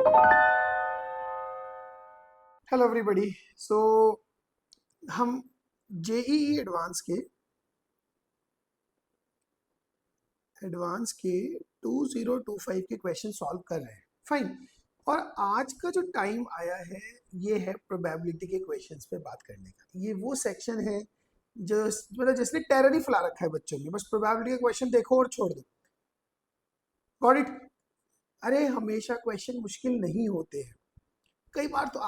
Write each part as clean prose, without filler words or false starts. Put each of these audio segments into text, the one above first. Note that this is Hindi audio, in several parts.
Hello everybody. सो हम जेईई एडवांस के 2025 के क्वेश्चन सॉल्व कर रहे हैं। फाइन। और आज का जो टाइम आया है ये है प्रोबेबिलिटी के क्वेश्चंस पे बात करने का। ये वो सेक्शन है जो मतलब जिसने टेरर ही फैला रखा है बच्चों में, बस प्रोबेबिलिटी के क्वेश्चन देखो और छोड़ दो। Got it? अरे हमेशा क्वेश्चन मुश्किल नहीं होते हैं, कई बार तो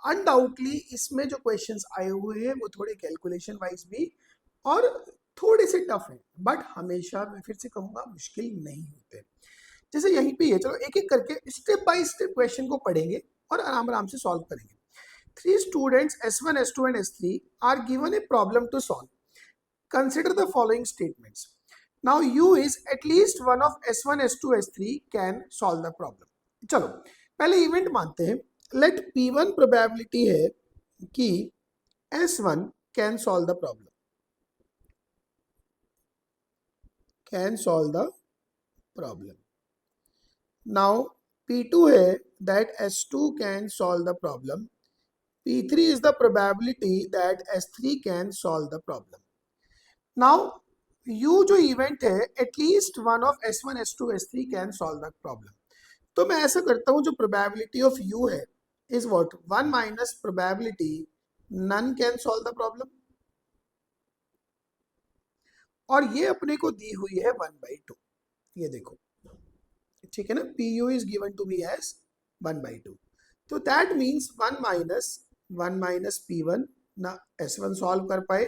अनडाउटली इसमें जो क्वेश्चंस आए हुए हैं वो थोड़े कैलकुलेशन वाइज भी और थोड़े से टफ हैं, बट हमेशा मैं फिर से कहूंगा मुश्किल नहीं होते। जैसे यहीं पे है, चलो एक एक करके स्टेप बाय स्टेप क्वेश्चन को पढ़ेंगे और आराम आराम से सॉल्व करेंगे। 3 students S1, S2 and S3 are given a problem to solve. Consider the following statements. Now U is at least one of S1, S2, S3 can solve the problem. चलो पहले इवेंट मानते हैं। लेट P1 प्रोबेबिलिटी है कि S1 can solve the problem, can solve the problem. Now P2 है that S2 can solve the problem. P3 is the probability that S3 can solve the problem. Now U जो इवेंट है at least one of S1, S2, S3 can solve the problem. तो मैं ऐसा करता हूं, जो प्रोबेबिलिटी ऑफ U है is what 1 minus probability none can solve the problem, और ये अपने को दी हुई है 1/2। ये देखो, ठीक है ना, P U is given to me as 1/2। तो दैट मीन्स 1 माइनस P1 ना S1 सॉल्व कर पाए,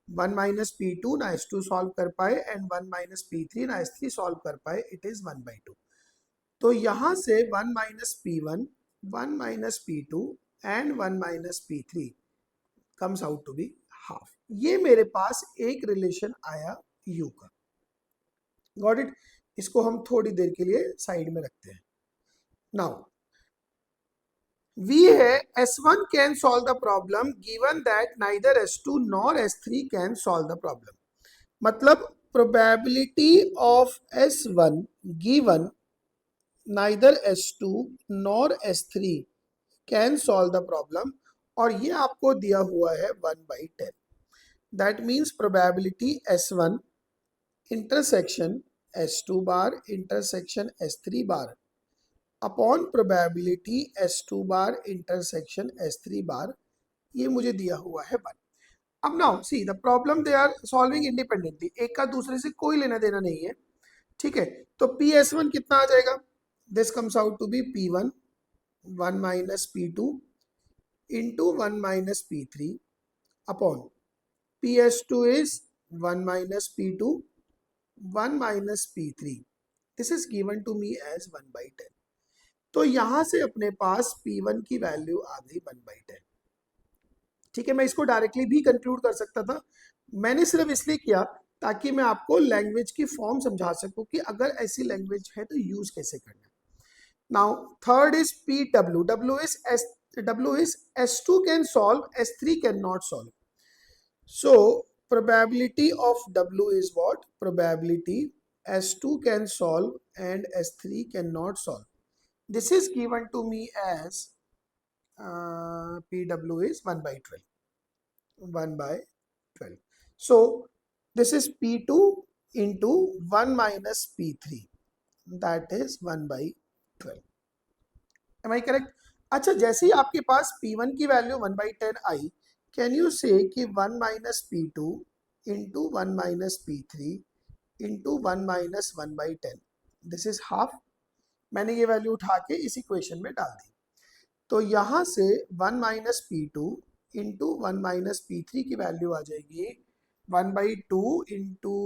1 माइनस P2 ना S2 सॉल्व कर पाए, एंड 1 माइनस P3 ना S3 सॉल्व कर पाए, इट इज 1/2। तो यहां से 1 minus P1, 1 minus P2 and 1 minus P3 comes out to be half. ये मेरे पास एक रिलेशन आया U का। Got it? इसको हम थोड़ी देर के लिए साइड में रखते हैं। नाउ V है S1 can solve the problem given that neither S2 nor S3 can solve the problem. मतलब probability of S1 given neither S2 nor S3 can solve the problem, और ये आपको दिया हुआ है 1/10। That means probability S1 intersection S2 bar intersection S3 bar upon probability S2 bar intersection S3 bar, ये मुझे दिया हुआ है 1। अब now see the problem they are solving independently, एक का दूसरे से कोई लेना देना नहीं है, ठीक है। तो PS1 कितना आ जाएगा? This comes out to be P1 1 minus P2 into 1 minus P3 upon PS2 is 1 minus P2 1 minus P3। This is given to me as 1/10। तो यहां से अपने पास P1 की वैल्यू आ गई 1/10। ठीक है, मैं इसको डायरेक्टली भी कंक्लूड कर सकता था, मैंने सिर्फ इसलिए किया ताकि मैं आपको लैंग्वेज की फॉर्म समझा सकूं कि अगर ऐसी लैंग्वेज है तो यूज कैसे करना है। Now third is PW, W is S2 can solve, S3 cannot solve. So probability of W is what? Probability S2 can solve and S3 cannot solve. This is given to me as PW is 1/12. 1/12. So this is P2 into 1 minus P3, that is 1/12. Am I correct? अच्छा, जैसे ही आपके पास P1 की वैल्यू 1/10 आई, कैन यू से कि 1 minus P2 into 1 minus P3 into 1 minus 1/10, this is half. मैंने ये वैल्यू उठा के इस इक्वेशन में डाल दी। तो यहां से 1 minus P2 into 1 minus P3 की वैल्यू आ जाएगी 1/2 इंटू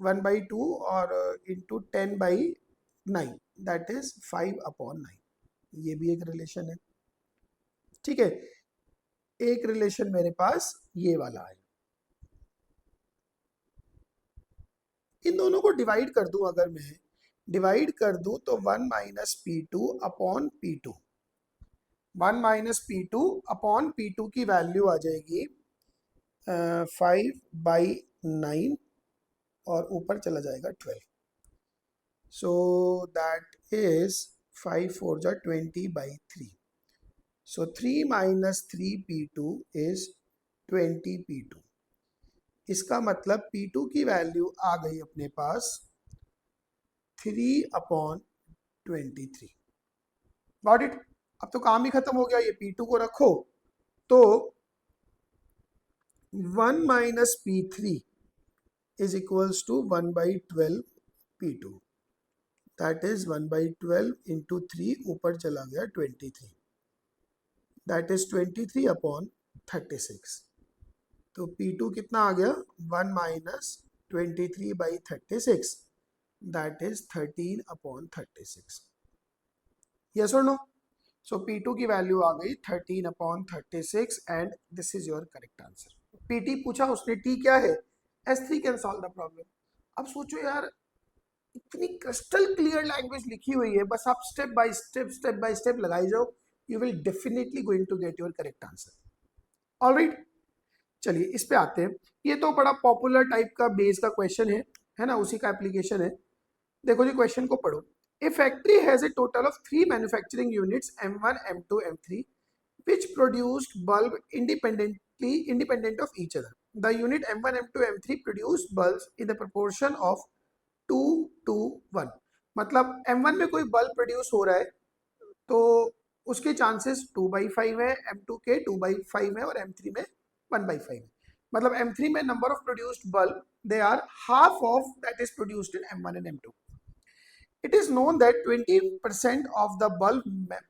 1/2 और इंटू 10/9, दैट इज 5/9। ये भी एक रिलेशन है, ठीक है। एक रिलेशन मेरे पास ये वाला है। इन दोनों को डिवाइड कर दूं, अगर मैं डिवाइड कर दूं तो 1 minus P2 upon P2, 1 minus P2 upon P2 की वैल्यू आ जाएगी 5/9 और ऊपर चला जाएगा 12। सो दैट इज 5 4 जा 20/3. So 3 minus 3p2 is 20p2. इसका मतलब p2 की वैल्यू आ गई अपने पास 3/23. Got it. अब तो काम ही खत्म हो गया. ये p2 को रखो तो 1 minus p3 is equals to 1/12 p2. That is 1/12 into 3 ऊपर चला गया 23. That is 23/36. तो P2 कितना आ गया 1 minus 23/36. That is 13/36. Yes or no? So P2 की वैल्यू आ गई 13/36 and this is your correct answer. PT पूछा उसने T क्या है, S3 can solve the problem. अब सोचो यार, इतनी क्रिस्टल क्लियर लैंग्वेज लिखी हुई है, बस आप स्टेप बाय स्टेप लगाई जाओ, you will definitely going to get your correct answer. Alright, चलिए इस पे आते हैं. ये तो बड़ा पॉपुलर टाइप का बेस का क्वेश्चन है ना, उसी का एप्लीकेशन है. देखो जी क्वेश्चन को पढ़ो. A factory has a total of 3 manufacturing units M1 M2 M3 which produced bulb independent of each other. The unit M1 M2 M3 produced bulbs in the proportion of 2:1. मतलब M1 में कोई बल्ब प्रोड्यूस हो रहा है तो उसके चांसेस 2/5 है, M2 के 2/5 है और M3 में 1/5 है. मतलब M3 में number of produced bulb they are half of that is produced in M1 and M2. It is known that 20% of the bulb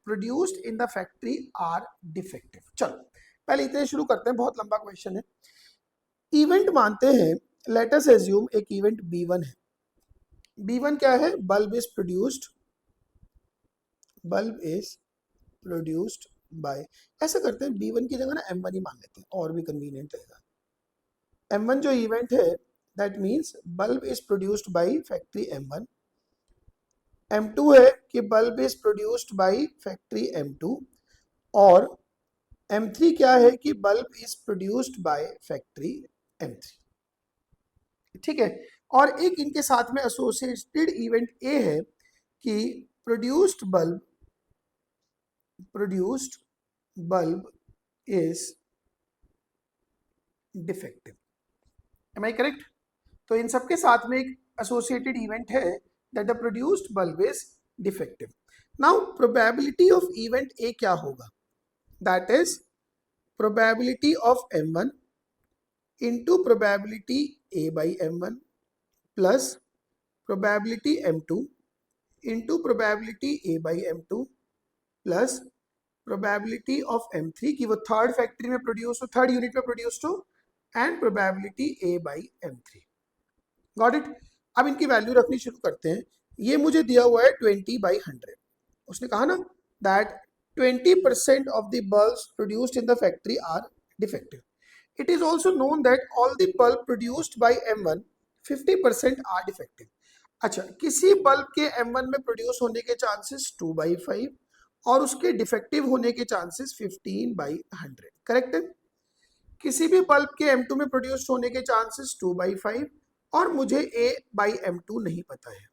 produced in the factory are defective. चलो पहले इतने शुरू करते हैं, बहुत लंबा क्वेश्चन है. इवेंट मानते हैं, लेट अस एज्यूम एक इवेंट B1 है. B1 क्या है, बल्ब इज प्रोड्यूस्ड बाय, ऐसा करते हैं B1 की जगह ना M1 ही मान लेते हैं और भी कन्वीनियंट रहेगा. M1 जो इवेंट है that means bulb is produced bye factory M1. M2 है कि bulb is produced bye factory M2 और M3 क्या है कि bulb is produced bye factory M3. ठीक है. और एक इनके साथ में एसोसिएटेड इवेंट ए है कि produced bulb is defective. Am I correct? तो इन सबके साथ में एक एसोसिएटेड इवेंट है that the produced bulb is defective. Now probability of event A क्या होगा, that is probability of M1 into probability A by M1 plus probability M2 into probability A by M2 plus probability of M3 की वो थर्ड फैक्ट्री में प्रोड्यूस हो, थर्ड यूनिट में प्रोड्यूस हो, and probability A by M3. Got it. अब इनकी वैल्यू रखनी शुरू करते हैं. ये मुझे दिया हुआ है 20/100. उसने कहा ना that 20% of the bulbs produced in the factory are defective. It is also known that all the bulb produced by M1 50% are defective. अच्छा, किसी बल्ब के M1 में प्रोड्यूस होने के चांसेस 2/5 और उसके डिफेक्टिव होने के चांसेस 15/100. करेक्ट है. किसी भी बल्ब के M2 में प्रोड्यूस होने के चांसेस 2/5 और मुझे A by M2 नहीं पता है.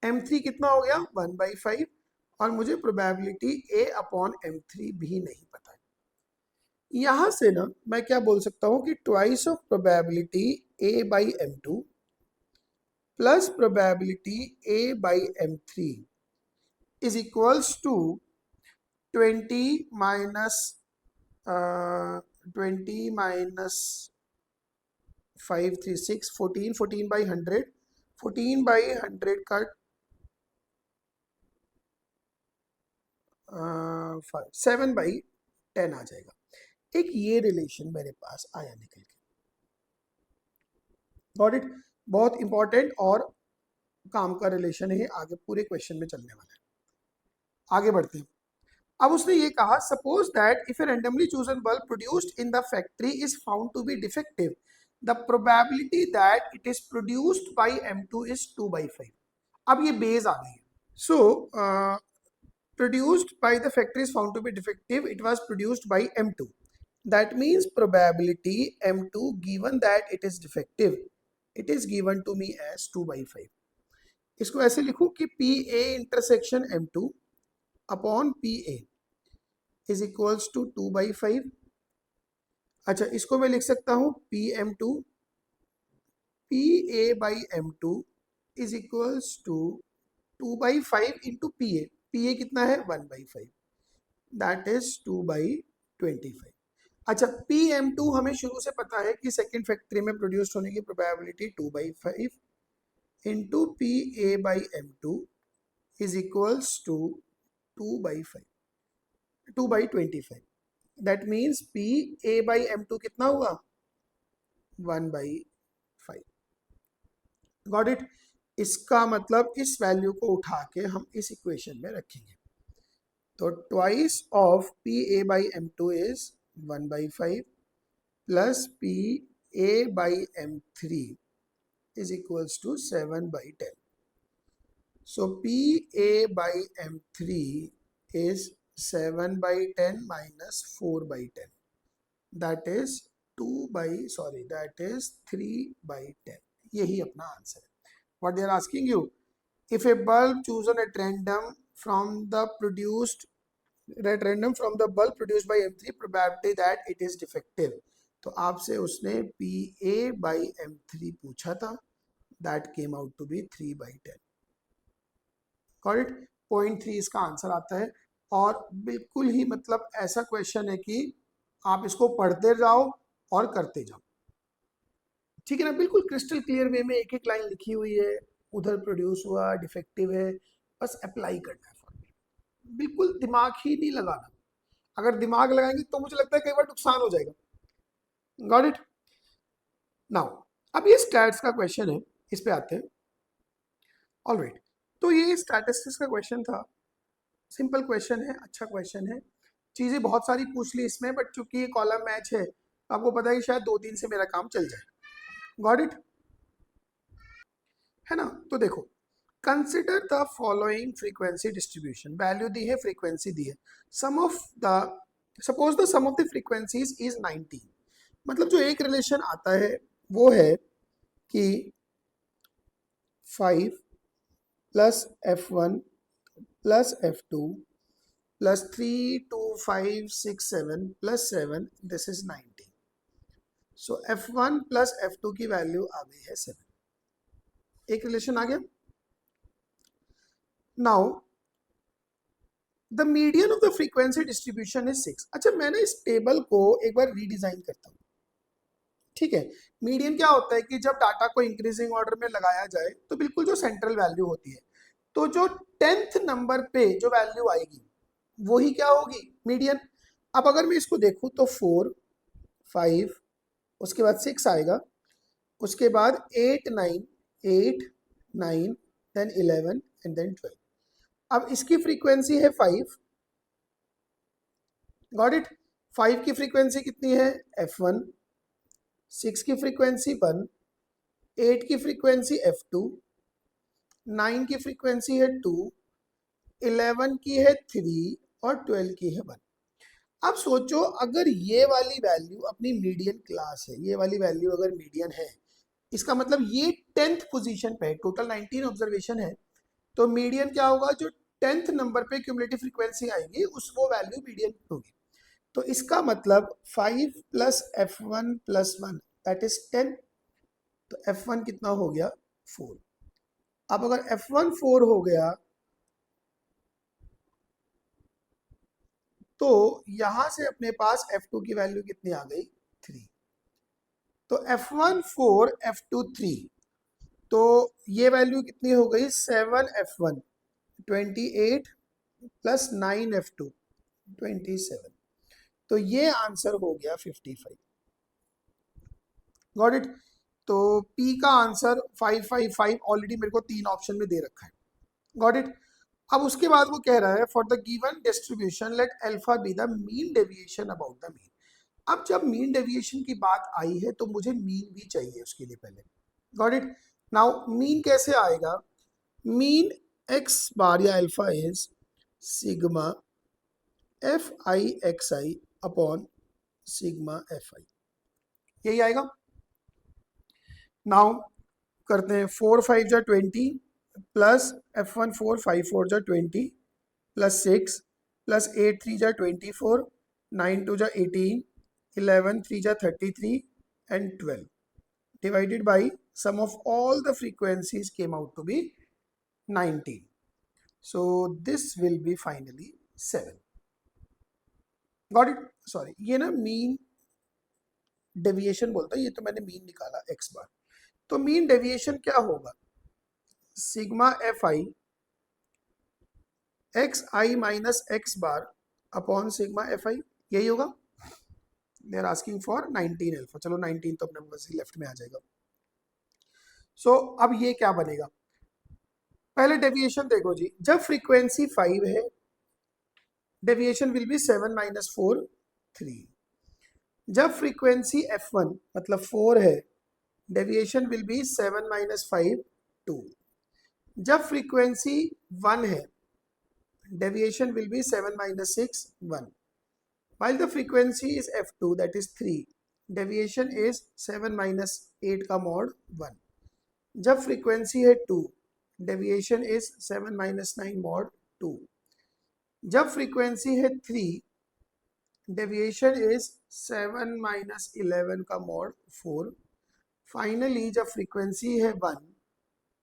M3 कितना हो गया 1/5 और मुझे प्रोबेबिलिटी A अपॉन M3 भी नहीं पता है. यहां से ना मैं क्या बोल सकता हूं कि twice of probability A by M2 plus probability A by M3 is equals to 20 minus 5 3 6 14/100 14/100 का 7/10 आ जाएगा. एक ये रिलेशन मेरे पास आया निकल के. Got it. बहुत इंपॉर्टेंट और काम का रिलेशन है, आगे पूरे क्वेश्चन में चलने वाला है. आगे बढ़ते हैं. अब उसने ये कहा suppose that if a randomly chosen bulb produced in the factory is found to be defective, the probability that it is produced by M2 is 2/5. अब ये बेस आ गई है. सो produced by the factory is found to be defective, it was produced by M2. That means probability M2 given that it is defective, it is given to me as 2/5. इसको ऐसे लिखूं कि P A intersection M2 upon P A is equals to 2/5। अच्छा, इसको मैं लिख सकता हूं P A by M2 is equals to 2/5 into P A कितना है 1/5, दैट इज 2/25। अच्छा, पी एम टू हमें शुरू से पता है कि सेकेंड फैक्ट्री में प्रोड्यूस होने की probability 2/5 into P A by M2 is equals to 2/25। That means P A by M2 कितना हुआ 1/5। Got it. इसका मतलब इस वैल्यू को उठा के हम इस इक्वेशन में रखेंगे। तो twice of P A by M2 is 1/5 plus P A by M3 is equals to 7/10. So P A by M3 is 7/10 minus 4/10. That is 3/10. यही अपना आंसर है. What they are asking you? If a bulb chosen at random from the bulb produced by M3, probability that it is defective. तो आपसे उसने PA by M3 पूछा था. That came out to be 3/10. Got it? 0.3 इसका आंसर आता है। और बिल्कुल ही मतलब ऐसा क्वेश्चन है कि आप इसको पढ़ते जाओ और करते जाओ, ठीक है ना। बिल्कुल क्रिस्टल क्लियर वे में एक एक लाइन लिखी हुई है, उधर प्रोड्यूस हुआ, डिफेक्टिव है, बस अप्लाई करना है फॉर्मूला। बिल्कुल दिमाग ही नहीं लगाना। अगर दिमाग लगाएंगे तो मुझे लगता है कई बार नुकसान हो जाएगा। Got it. नाउ अब ये स्टैट्स का क्वेश्चन है, इस पे आते हैं। ऑलराइट, तो ये स्टैटिस्टिक्स का क्वेश्चन था। सिंपल क्वेश्चन है, अच्छा क्वेश्चन है। चीज़ें बहुत सारी पूछ ली इसमें, बट चूंकि ये कॉलम मैच है, आपको पता है कि शायद 2-3 से मेरा काम चल जाए। गॉट इट, है ना। तो देखो, consider the following frequency distribution. Value दी है, फ्रीक्वेंसी दी है। Suppose the sum of the frequencies is 90। मतलब जो एक रिलेशन आता है वो है कि 5 plus F1 plus F2 plus 3 2 5 6 7 plus 7, this is 90। So F1 plus F2 की वैल्यू आ गई है 7। एक रिलेशन आ गया। Now the median of the frequency distribution is 6। अच्छा, मैंने इस टेबल को एक बार रीडिजाइन करता हूँ, ठीक है। मीडियन क्या होता है कि जब डाटा को इंक्रीजिंग ऑर्डर में लगाया जाए तो बिल्कुल जो सेंट्रल वैल्यू होती है, तो जो 10th नंबर पे जो वैल्यू आएगी वही क्या होगी, मीडियन। अब अगर मैं इसको देखूं तो 4 5, उसके बाद 6 आएगा, उसके बाद 8 9 देन 11 एंड देन 12। अब इसकी फ्रीक्वेंसी है 5। Got it. 5 की फ्रीक्वेंसी कितनी है F1, 6 की फ्रीक्वेंसी 1, 8 की फ्रीक्वेंसी F2, 9 की फ्रीक्वेंसी है 2, 11 की है 3 और 12 की है 1। अब सोचो, अगर ये वाली वैल्यू अपनी मीडियन क्लास है, ये वाली वैल्यू अगर मीडियन है, इसका मतलब ये 10th पोजीशन पे है, टोटल 19 ऑब्जर्वेशन है, तो मीडियन क्या होगा, जो 10th नंबर पे क्यूमुलेटिव फ्रीक्वेंसी आएगी उस वो वैल्यू मीडियन होगी। तो इसका मतलब 5 plus F1 plus 1 that is 10। तो F1 कितना हो गया 4। अब अगर F1 4 हो गया तो यहां से अपने पास F2 की वैल्यू कितनी आ गई 3। तो F1 4 F2 3, तो ये वैल्यू कितनी हो गई 7 F1 28 प्लस 9 F2 27। तो ये आंसर हो गया 55। Got it. तो P का आंसर 555 ऑलरेडी मेरे को 3 ऑप्शन में दे रखा है। Got it. अब उसके बाद वो कह रहा है for the given distribution let alpha be the mean deviation about the mean. अब जब मीन डेविएशन की बात आई है तो मुझे मीन भी चाहिए उसके लिए पहले। Got it. नाउ मीन कैसे आएगा, मीन एक्स बार या alpha is sigma F I X I upon sigma F I, यही आएगा। नाउ करते हैं 4 5 जा 20, प्लस F1 4 5 4 जा 20 प्लस 6 प्लस 8 3 जा 24 9 2 जा 18 11 3 जा 33 and 12 divided by sum of all the frequencies came out to be 19. So this will be finally 7. Got it? Sorry, ये ना मीन डेविएशन बोलता है, ये तो मैंने मीन निकाला x बार, तो मीन डेविएशन क्या होगा, sigma F I X I minus X bar upon sigma F I, यही होगा. They are asking for 19 alpha, चलो 19 तो अपने पास लेफ्ट में आ जाएगा. सो अब ये क्या बनेगा, पहले डेविएशन देखो जी, जब फ्रीक्वेंसी 5 है डेविएशन विल बी 7 माइनस 4 3. जब फ्रीक्वेंसी f1 मतलब 4 है डेविएशन विल बी 7 माइनस 5 2. जब फ्रीक्वेंसी 1 है deviation will be 7 minus 6 1. While the frequency is f2 that is 3, deviation is 7 minus 8 का mod 1. जब frequency है 2 deviation is 7 minus 9 mod 2. जब frequency है 3 deviation is 7 minus 11 का mod 4. Finally जब frequency है 1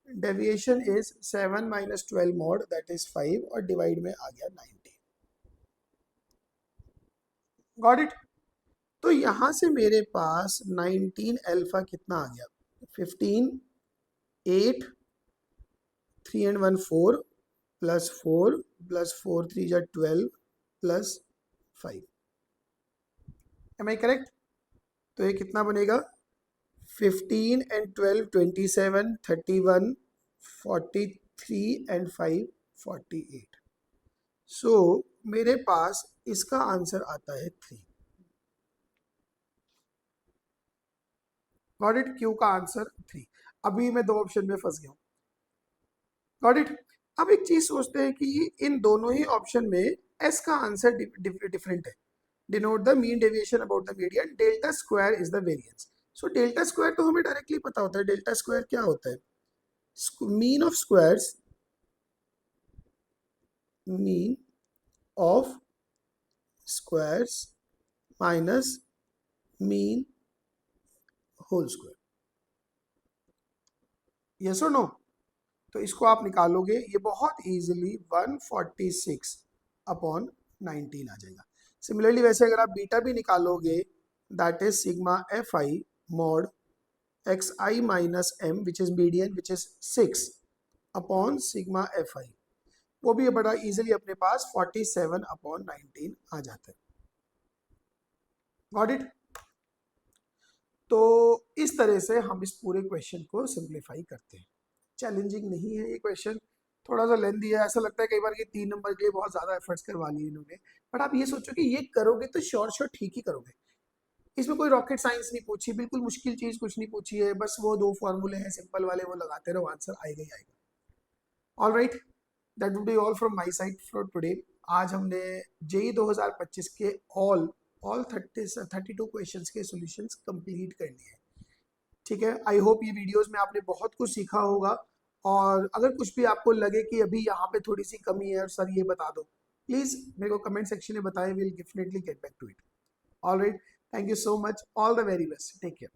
deviation is 7 minus 12 mod that is 5 और डिवाइड में आ गया 90. Got it? तो यहां से मेरे पास 19 अल्फा कितना आ गया, 15 8 3 and 1 4 प्लस 4 प्लस 4 3 जा 12 प्लस 5. M I correct? तो ये कितना बनेगा, 15 and 12 27 31 43 and 5 48. सो मेरे पास इसका आंसर आता है 3. Got it? क्यू का आंसर 3. अभी मैं दो ऑप्शन में फंस गया हूं. Got it? अब एक चीज सोचते हैं कि इन दोनों ही ऑप्शन में एस का आंसर डिफरेंट है. Denote the mean deviation about the median, delta square is the variance. So delta square तो हमें डायरेक्टली पता होता है, डेल्टा स्क्वायर क्या होता है, mean of squares, mean of squares minus mean whole square. Yes और नो? तो इसको आप निकालोगे, ये बहुत इजीली 146 अपॉन 19 आ जाएगा. सिमिलरली वैसे अगर आप बीटा भी निकालोगे that is sigma F I mod X I minus M which is median which is 6 upon sigma F I, वो भी बड़ा इजीली अपने पास 47 अपॉन 19 आ जाता है. Got it? तो इस तरह से हम इस पूरे क्वेश्चन को सिंप्लीफाई करते हैं. चैलेंजिंग नहीं है ये क्वेश्चन, थोड़ा सा लेंथी है, ऐसा लगता है कई बार ये 3 नंबर के लिए बहुत ज़्यादा एफर्ट्स करवा लिए इन्होंने, बट आप ये सोचो कि ये करोगे तो श्योर ठीक ही करोगे. इसमें कोई रॉकेट साइंस नहीं पूछी, बिल्कुल मुश्किल चीज़ कुछ नहीं पूछी है, बस वो 2 फॉर्मूले हैं सिंपल वाले, वो लगाते रहो, आंसर आएगा ही आएगा. All right, that would be all from my side for today. आज हमने जेई 2025 के ऑल 32 क्वेश्चंस के सॉल्यूशंस कंप्लीट कर लिए. ठीक है, आई होप ये वीडियोस में आपने बहुत कुछ सीखा होगा, और अगर कुछ भी आपको लगे कि अभी यहाँ पे थोड़ी सी कमी है और सर ये बता दो, प्लीज़ मेरे को कमेंट सेक्शन में बताएं, will definitely get back to it. All right, thank you so much, all the very best, take care.